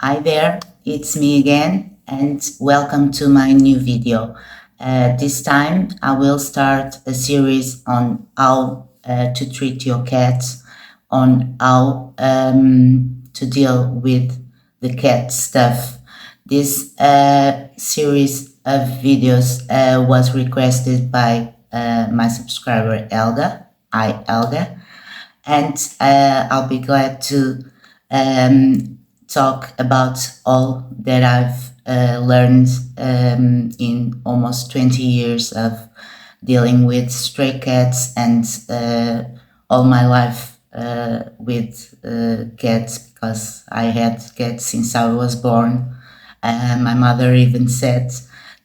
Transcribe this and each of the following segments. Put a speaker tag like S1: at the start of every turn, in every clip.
S1: Hi there, it's me again, and welcome to my new video. This time I will start a series on how to treat your cats, on how to deal with the cat stuff. This series of videos was requested by my subscriber Elga. Hi, Elga, and I'll be glad to talk about all that I've learned in almost 20 years of dealing with stray cats and all my life with cats, because I had cats since I was born. My mother even said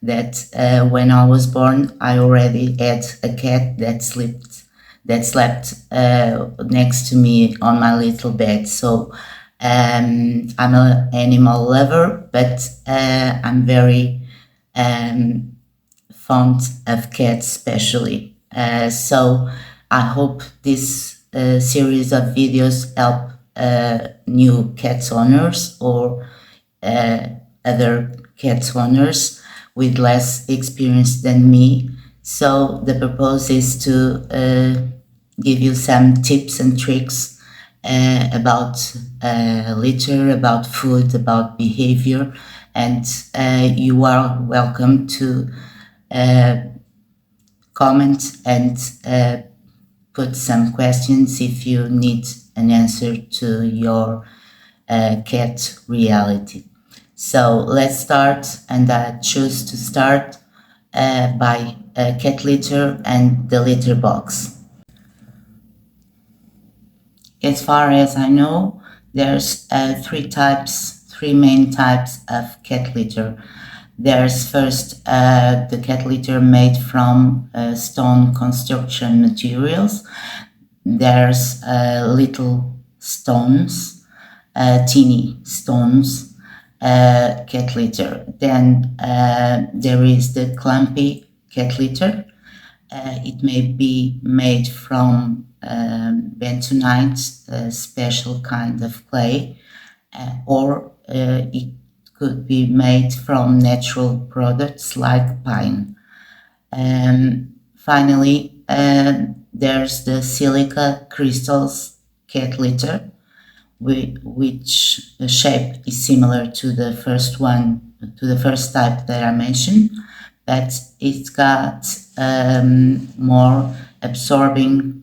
S1: that when I was born, I already had a cat that slept next to me on my little bed. So I'm an animal lover, but I'm very fond of cats, especially. So I hope this series of videos help new cat owners or other cat owners with less experience than me. So the purpose is to give you some tips and tricks about litter, about food, about behavior, and you are welcome to comment and put some questions if you need an answer to your cat reality. So let's start, and I choose to start by cat litter and the litter box. As far as I know, there's three main types of cat litter. There's first the cat litter made from stone construction materials. There's little stones, teeny stones, cat litter. Then there is the clumpy cat litter. It may be made from bentonite, a special kind of clay, or it could be made from natural products like pine. Finally, there's the silica crystals cat litter, which shape is similar to the first one, to the first type that I mentioned, but it's got more absorbing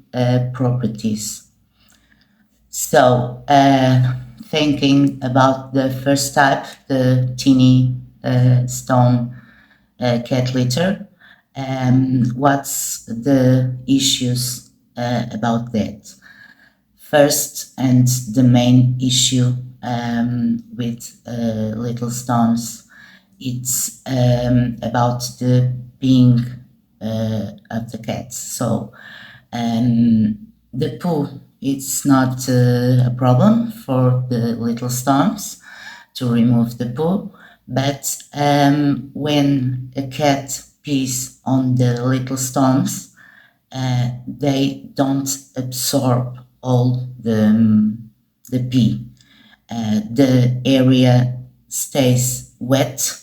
S1: properties. So, thinking about the first type, the teeny stone cat litter, what's the issues about that? First, and the main issue with little stones, it's about the being of the cats. So the poo, it's not a problem for the little stones to remove the poo, but when a cat pees on the little stones, they don't absorb all the pee. The area stays wet,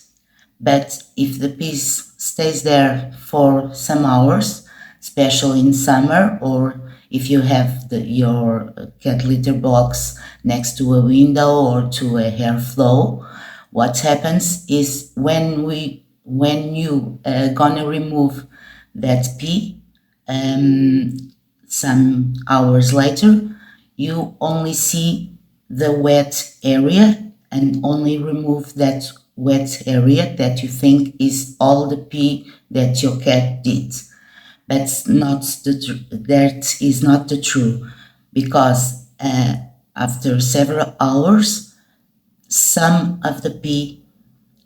S1: but if the pee stays there for some hours, especially in summer, or if you have your cat litter box next to a window or to a airflow, what happens is when you gonna remove that pee, some hours later, you only see the wet area and only remove that wet area that you think is all the pee that your cat did. That is not the truth, because after several hours, some of the pee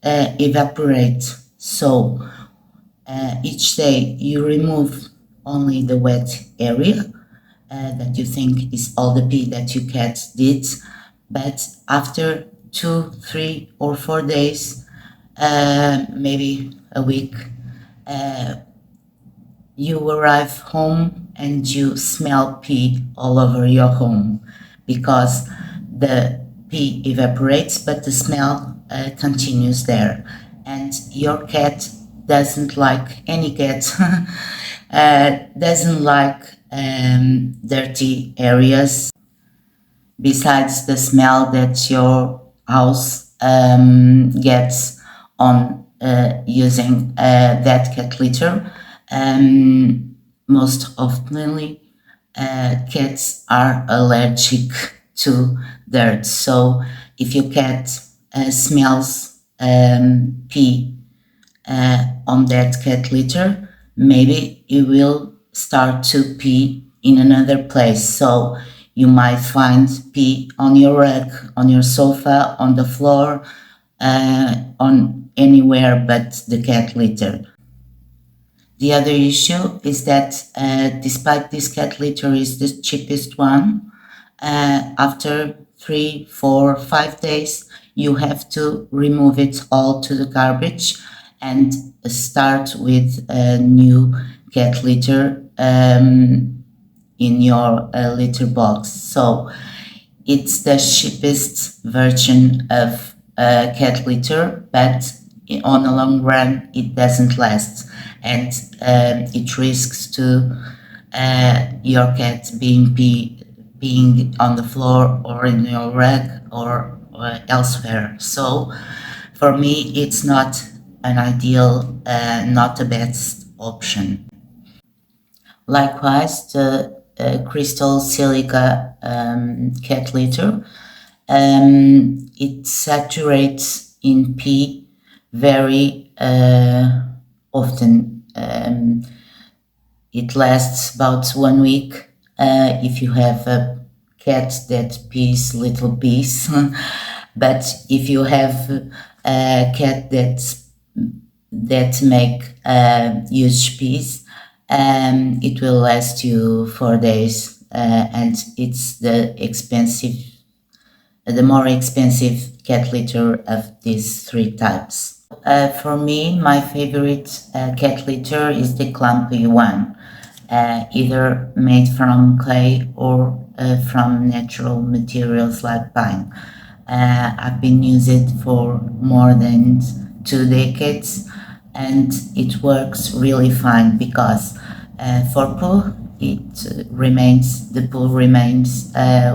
S1: evaporate. So each day you remove only the wet area that you think is all the pee that your cat did, but after 2, 3, or 4 days, maybe a week, you arrive home and you smell pee all over your home, because the pee evaporates, but the smell continues there. And your cat doesn't like, any cat doesn't like dirty areas. Besides the smell that your house gets on using that cat litter, most oftenly cats are allergic to dirt. So if your cat smells pee on that cat litter, maybe you will start to pee in another place. So you might find pee on your rug, on your sofa, on the floor, on anywhere but the cat litter. The other issue is that despite this cat litter is the cheapest one, after 3, 4, 5 days, you have to remove it all to the garbage and start with a new cat litter in your litter box. So it's the cheapest version of cat litter, but on the long run, it doesn't last, and it risks to your cat being on the floor or in your rug or elsewhere. So for me, it's not an ideal, not the best option. Likewise, the crystal silica cat litter, it saturates in pee very often. It lasts about 1 week if you have a cat that pees little pees. But if you have a cat that make huge pees, it will last you 4 days, and it's the more expensive cat litter of these three types. For me, my favorite cat litter is the clumpy one, either made from clay or from natural materials like pine. I've been using it for more than 2 decades, and it works really fine because for poo, the poo remains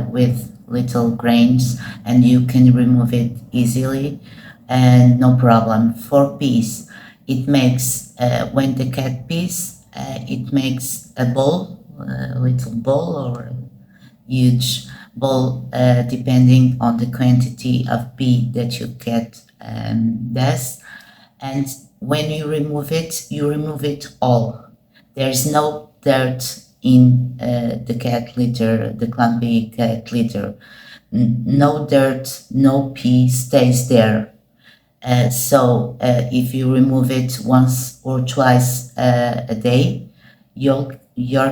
S1: with little grains, and you can remove it easily and no problem. For peas, it makes when the cat pees, it makes a bowl, a little bowl or huge bowl, depending on the quantity of pee that your cat does. And when you remove it all. There's no dirt in the cat litter, the clumpy cat litter. No dirt, no pee stays there. So if you remove it once or twice a day, your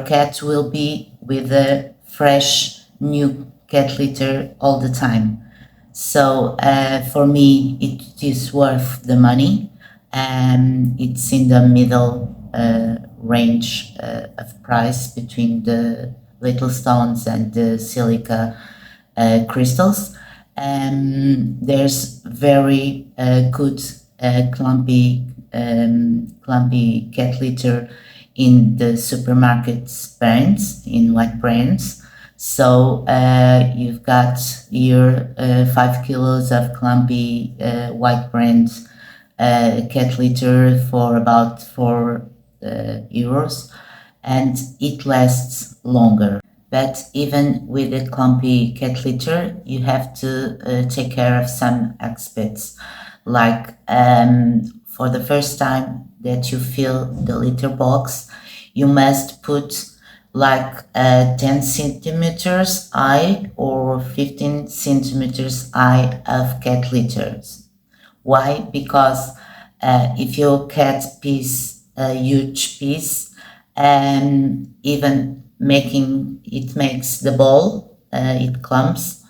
S1: cat will be with a fresh new cat litter all the time. So for me, it is worth the money. It's in the middle range of price between the little stones and the silica crystals. There's very good clumpy cat litter in the supermarkets brands, in white brands. So you've got here 5 kilos of clumpy white brand cat litter for about €4, and it lasts longer. But even with a clumpy cat litter, you have to take care of some aspects, like for the first time that you fill the litter box, you must put like 10 centimeters high or 15 centimeters high of cat litters. Why? Because if your cat pees a huge piece, even makes the ball, it clumps,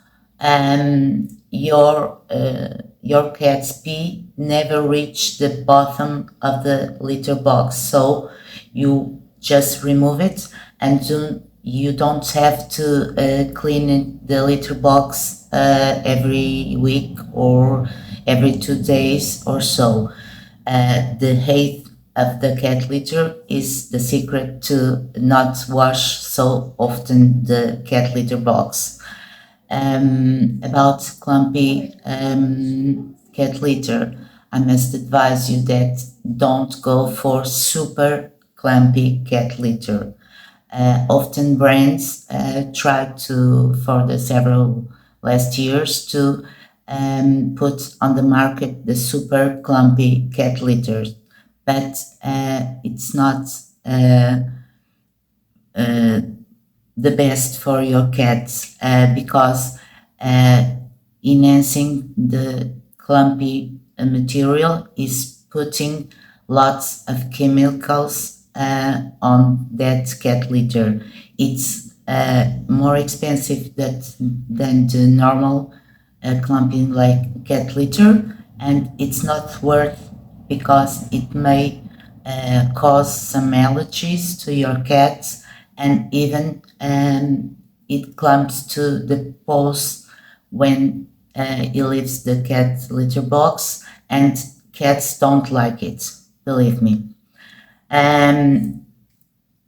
S1: your cat's pee never reach the bottom of the litter box. So you just remove it, and soon you don't have to clean the litter box every week or every 2 days or so. The height of the cat litter is the secret to not wash so often the cat litter box. About clumpy cat litter, I must advise you that don't go for super clumpy cat litter. Often brands try to, for the several last years, to put on the market the super clumpy cat litters, but it's not uh, uh, the best for your cats because uh, enhancing the clumpy material is putting lots of chemicals on that cat litter. It's more expensive than the normal clumping like cat litter, and it's not worth because it may cause some allergies to your cats, and even it clumps to the paws when he leaves the cat litter box, and cats don't like it, believe me. Um,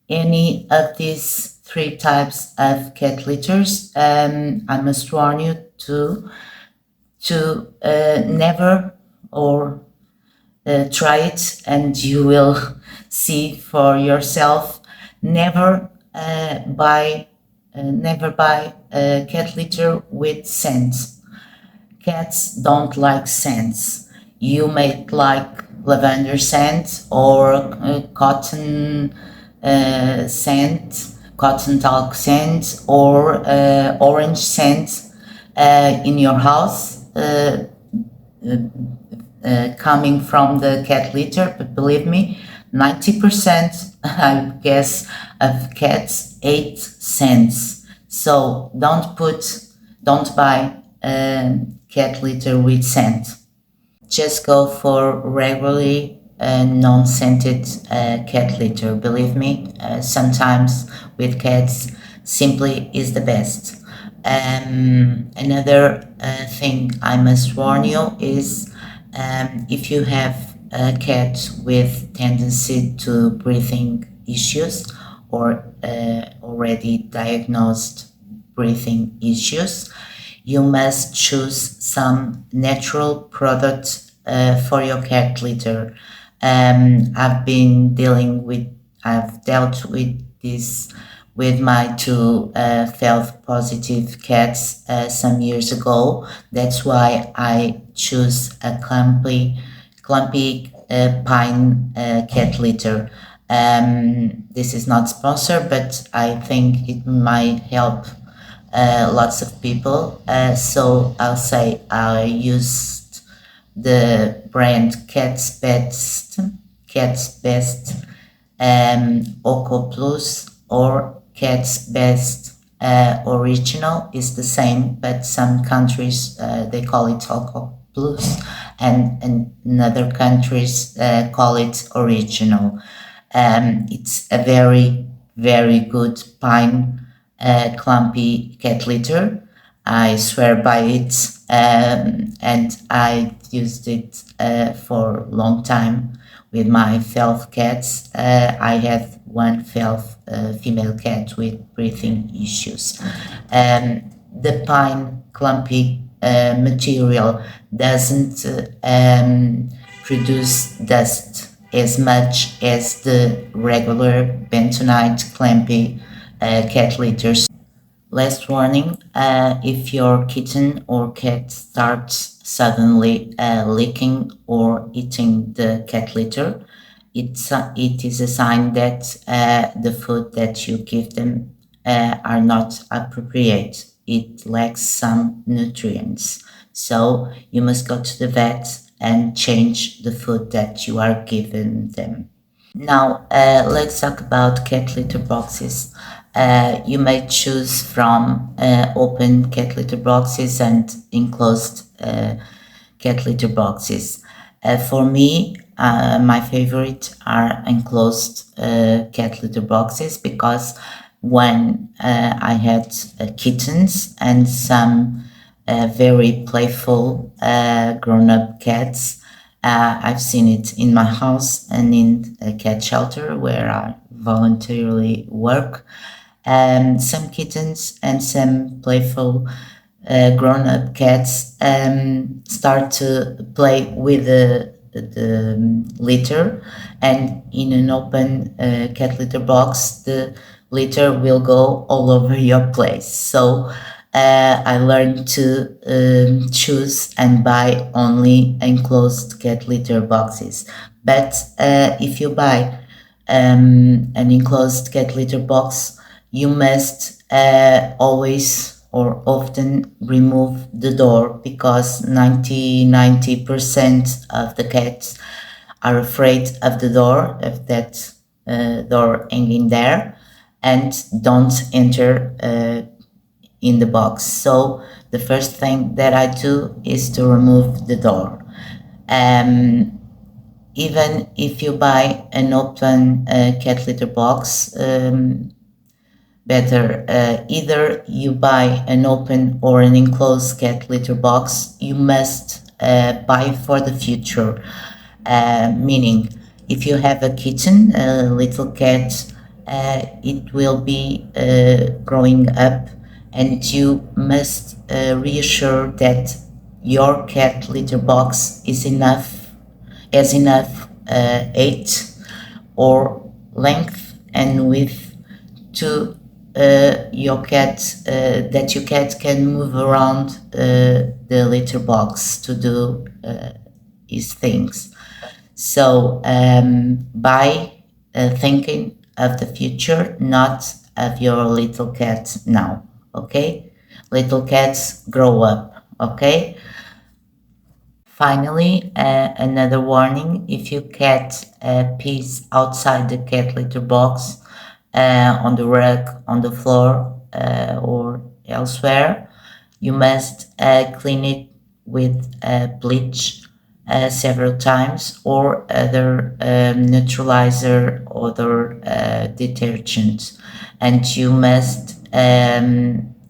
S1: any of these three types of cat litters, I must warn you to never or try it, and you will see for yourself. Never buy cat litter with scent. Cats don't like scents. You may like lavender scent or cotton scent, cotton talc scent, or orange scent in your house. Coming from the cat litter, but believe me, 90% I guess of cats hate scents. So don't buy cat litter with scent. Just go for regularly non-scented cat litter. Believe me, sometimes with cats simply is the best. Another thing I must warn you is if you have a cat with tendency to breathing issues or already diagnosed breathing issues, you must choose some natural product for your cat litter. I've dealt with this with my two health positive cats some years ago. That's why I choose a clumpy pine cat litter. This is not sponsored, but I think it might help lots of people. So I'll say I used the brand Cat's Best, Oco Plus, or Cat's Best Original is the same, but some countries they call it Oco Plus, and in other countries call it Original. It's a very good pine clumpy cat litter. I swear by it, and I used it for a long time with my felf cats. I have one felf female cat with breathing issues. The pine clumpy material doesn't produce dust as much as the regular bentonite clampy cat litters. Last warning, if your kitten or cat starts suddenly licking or eating the cat litter, it is a sign that the food that you give them are not appropriate. It lacks some nutrients. So you must go to the vet and change the food that you are giving them. Now, let's talk about cat litter boxes. You may choose from open cat litter boxes and enclosed cat litter boxes. For me, my favorite are enclosed cat litter boxes because when I had kittens and some very playful grown-up cats. I've seen it in my house and in a cat shelter where I voluntarily work. Some kittens and some playful grown-up cats start to play with the litter, and in an open cat litter box, the litter will go all over your place. So I learned to choose and buy only enclosed cat litter boxes. But if you buy an enclosed cat litter box, you must always or often remove the door, because 90% of the cats are afraid of the door, of that door hanging there, and don't enter in the box. So the first thing that I do is to remove the door. Um, Even if you buy an open cat litter box, better either you buy an open or an enclosed cat litter box, you must buy for the future. Meaning, if you have a kitten, a little cat, it will be growing up, and you must reassure that your cat litter box is enough, has enough height or length and width to your cat, that your cat can move around the litter box to do his things. So by thinking of the future, not of your little cat now. Okay, little cats grow up. Okay. Finally, another warning: if your cat pees outside the cat litter box, on the rug, on the floor, or elsewhere, you must clean it with bleach several times, or other neutralizer, other detergent, and you must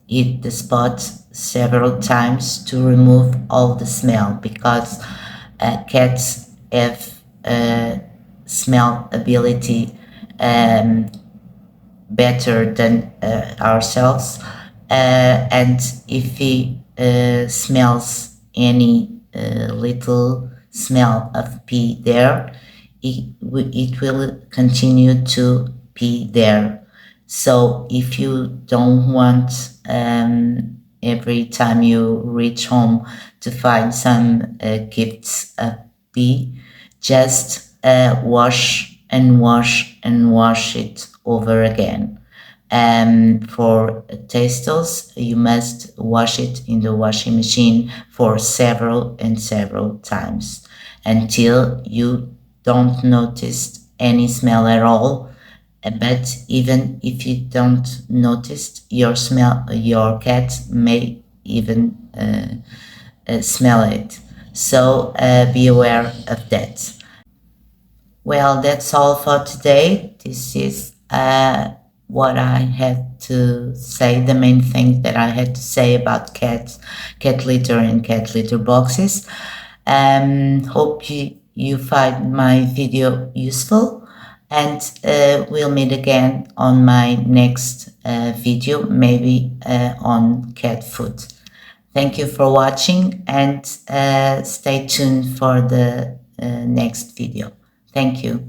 S1: hit the spot several times to remove all the smell, because cats have smell ability um, better than ourselves, and if he smells any little smell of pee there, it will continue to pee there. So if you don't want every time you reach home to find some gifts of pee, just wash and wash and wash it over again. For testals, you must wash it in the washing machine for several and several times until you don't notice any smell at all. But even if you don't notice your smell, your cat may even smell it. So be aware of that. Well, that's all for today. This is what I had to say, the main thing that I had to say about cats, cat litter, and cat litter boxes. Hope you find my video useful, and we'll meet again on my next video, maybe on cat food. Thank you for watching, and stay tuned for the next video. Thank you.